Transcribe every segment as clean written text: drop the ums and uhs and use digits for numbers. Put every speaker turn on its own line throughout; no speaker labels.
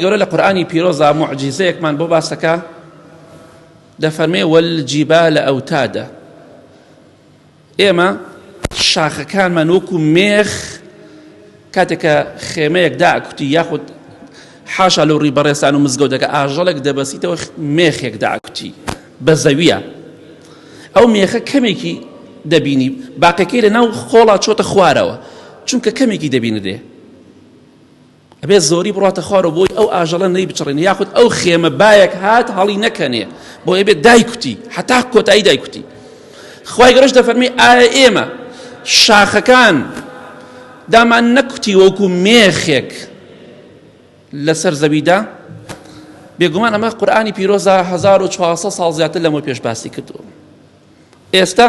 گەورە لە قورئانی پیرۆزە موعجیزەیەکمان بۆ باسەکە دەفەرمێ وەالجیبالە ئەوتادە. ئێمە شاخەکانمان وەکو مێخ کاتێککە خێمەیەک داکوتی یاخود حاشا لەو ڕیبەڕێستان و مزگەوتەکە ئاژەڵێک دەبەسیتەوە مێخێک داکوتی بە زەویە، ئەو مێخە کەمێکی دەبینی، باقیەکەی لە ناو خۆڵا چۆتە خوارەوە چونکە کەمێکی دەبینێ، ئەبێ زۆری بڕاتە خوارەوە بۆی ئەو ئاژەڵە نەی بچڕێنێ، یاخود ئەو خێمە بایەک هات هەڵی نەکەنێ بۆ ئەبێت دایکوتی هەتا کۆتایی دایکوتی. خوای گەورەش دەفەرمی ئایا ئێمە شاخەکان دامان نەکوتی وەکو مێخێک لەسەر زەویدا؟ بێگومان ئەمە قورئانی پیرۆزە 1400 ساڵ زیاتر لەمە پێش باسی کردووە. ئێستا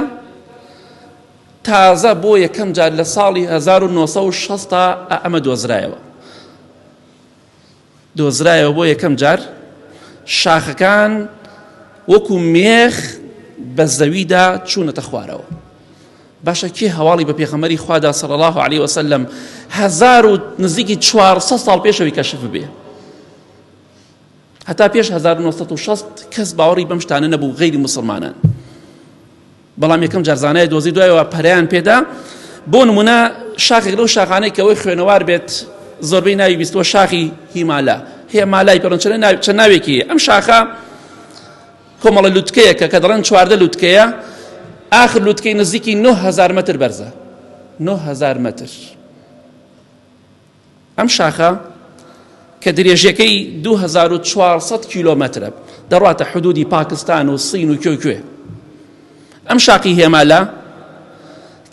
تازە بۆ یەکەم جار لە ساڵی 1960 ئەمە دۆزرایەوە بۆ یەکەم جار شاخەکان وەکو مێخ بە زەویدا چوونەتە خوارەوە. باشە کێ هەواڵی بە پێغەمبەری خوادا صلی الله علیه وسلم 1400 ساڵ پێشەوەی کەشف بێ؟ هەتا پێش 1960 کەس باوەڕی بەم شتانە نەبوو غەیری موسڵمانان، بەڵام یەکەم جار زانایە دۆزی دوایەوە پەرەیان پێدا. بۆ نمونە شاخێک لەو شاخانەی کە ئەوەی خوێنەوار بێت زۆربەی ناوی بیستوە شاخی هیمالا، هێمالای پێڵن چەند ناوێکی. ئەم شاخە کۆمەڵە لوتکەیەکە کە دەڵێن 14 لوتکەیە، ئاخر لوتکەی نزیکی 9000 متر بەرزە، 9000 متر. ئەم شاخە کە درێژەکەی 2400 کیلۆمەترە دەڕاتە حدودی پاکستان و سین و کوێ. ئەم شاخی هێمالا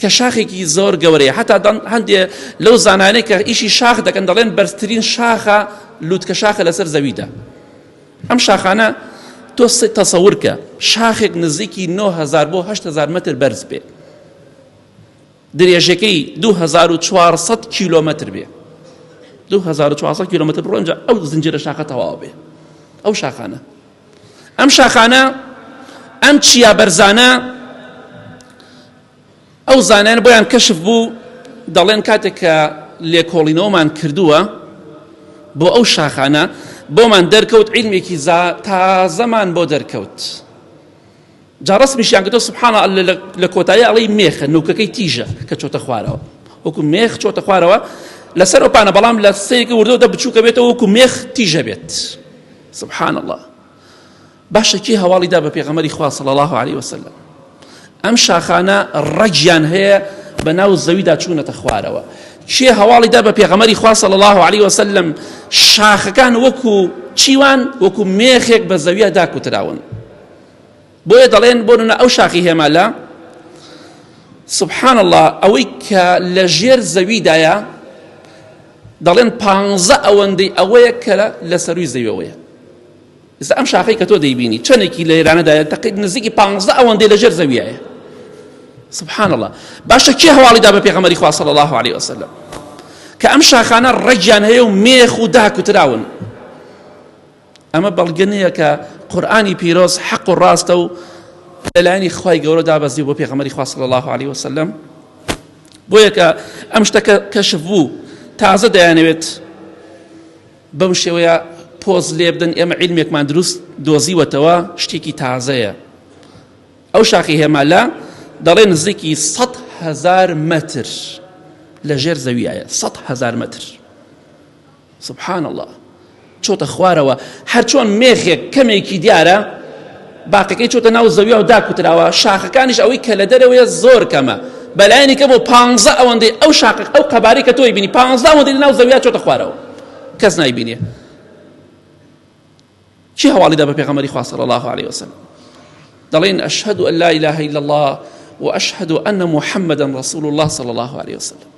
کە شاخێکی زۆر گەورەیە، حتا هەندێ لەو زانانەی کە ئیشی شاخ دەکەن دەڵێن بەرزترین شاخە لوتکە شاخە لەسەر زەویدا. ئەم شاخانە تۆ تەسەور کە شاخێک نزیکی 9000 بۆ 8000 متر بەرز بێ، درێژەکەی 2400 کیلۆمەتر بێ، 2400 کیلۆمەتر بڕۆ ئەنجا ئەو زنجیرە شاخە تەواو بێ. ئەو شاخانە ئەم چیا بەرزانە ئەو زانایان بۆیان کەشف بوو، دەڵێن کاتێک کە لێکۆڵینەوەمان کردووە بۆ ئەو شاخانە بۆمان دەرکەوت عیلمێکی تازەمان بۆ دەرکەوت. جا ڕەسمیشیان کردەوە سوبحانە لە کۆتایی ئەڵێی مێخە، نوکەکەی تیژە کە چۆتە خوارەوە، وەکو مێخ چۆتە خوارەوە لەسەر ئەوپانە، بەڵام لە سەیەکی وردەوە بچووکە بێتەوە وەکو مێخ تیژە بێت. سبحان الله. باشە کێ هەواڵی دا بە پێغەمبەری خوا صلی الله علیه وسلم؟ ئەم شاخانە ڕەگیان هەیە بە ناو زەویدا چوونەتە خوارەوە. کێ هەواڵی دا بە پێغەمبەری خوا صلی الله علیه وسلم شاخەکان وەکو چیوان وەکو مێخێک بە زەویە داکوتراون؟ بۆیە دەڵێن بۆ نمونە ئەو شاخی هێمالا سبحان الله ئەوەی کە لە ژێر زەویدایە دەڵێن 15 ئەوەندەی ئەوەیە کە لە سەروی زەویەوەیە. ئێستا ئەم شاخەی کە تۆ دەیبینی چەندێکی لە ئێرانەدایە تەقریبا نزیکی 15 ئەوەندەی لە ژێر زەویایە. سبحان الله. باشە کێ هەواڵی دا بە پێغەمبەری خوا صلی الله علیه وسلم کە ئەم شاخانە ڕەگیان هەیە و مێخ و داکوتراون؟ ئەمە بەڵگەنەیە کە قورئانی پیرۆز حەق و ڕاستە و لەلایەنی خوای گەورە دابەزی بۆ پێغەمبەری خوا صلی الله علیه وسلم. بۆیە کە ئەم شتە کەشف بوو تازە دەیانەوێت بەم شێوەیە پۆز لێ بدەن ئێمە عیلمێکمان دروست دۆزیوەتەوە، شتێکی تازەیە. ئەو شاخی هێمالا دەڵێن نزیکی 100,000 متر لە ژێر زەویایە، 100,000 متر. سبحان الله. چۆتە خوارەوە، هەر چۆن مێخێک کەمێکی دیارە باقیەکەی چۆتە ناو زەویە و داکوتراوە، شاخەکانیش ئەوەی کە لە دەرەوەیە زۆر کەمە، بەلایەنی کە بۆ 15 ئەوەندەی ئەو شاخە ئەو قەبارەی کە تۆی بینی 15 ئەوەندەی ناو زەویە چۆتە خوارەوە، کەس نایبینێ. چی هەواڵی دا بە پێغەمبەری خوا صلی الله علیه وسلم؟ دەڵێن ئەشهد أن لا إله إلا الله وأشهد أن محمدا رسول الله صلى الله عليه وسلم.